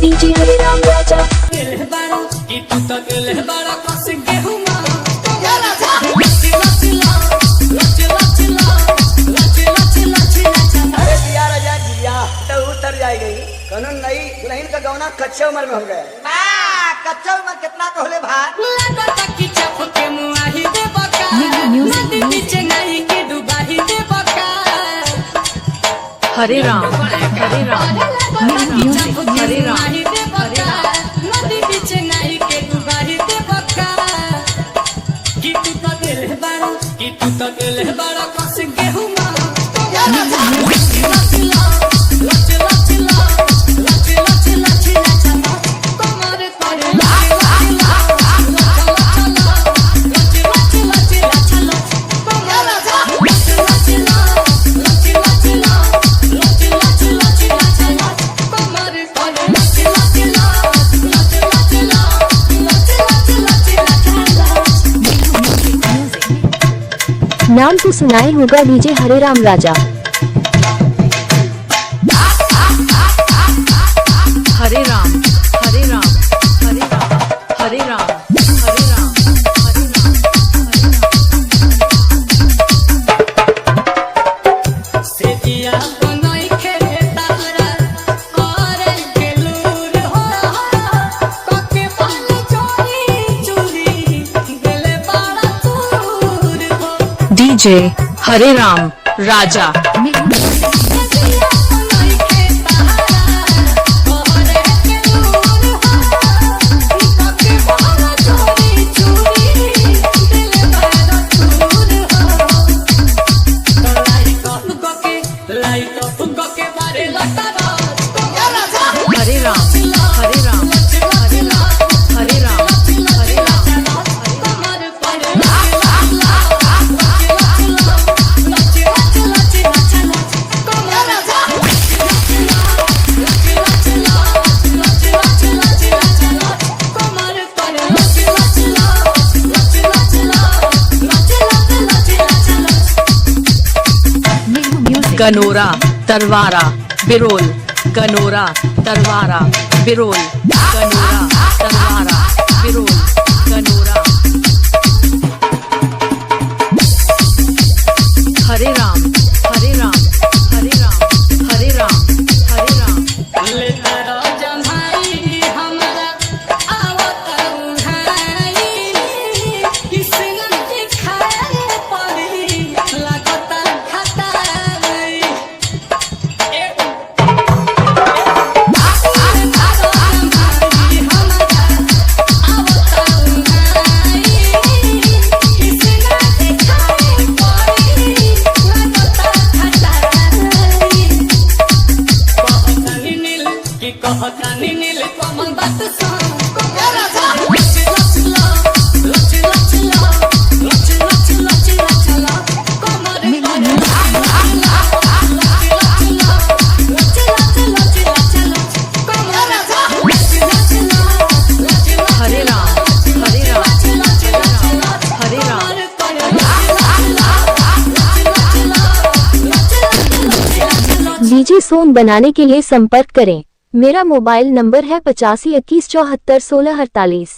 DJ हरे राम राजा। उतर जाएगी कौन नई दुल्हन का गौना कच्चे उम्र में हो गया। कच्चा उम्र कितना कहले भाई हरे राम हरे राम हरे राम नाम तो सुनाए होगा डीजे हरे राम राजा। हरे राम हरे राम हरे राम हरे राम हरे राम हरे राम से दिया बनई के तारा और गेलूर हो कोके पानी चोरी चूरी गले बाड़ा दूर हो। डीजे हरे राम राजा। हरे राम हरे राम हरे राम हरे राम हरे राम। गनोरा तरवारा बिरोल गनोरा तरवारा बिरोल गनोरा तरवारा बिरोल गनोरा। हरे राम हरे राम हरे राम हरे राम हरे राम। डीजे सोन बनाने के लिए संपर्क करें। मेरा मोबाइल नंबर है 85 21 74 16 48।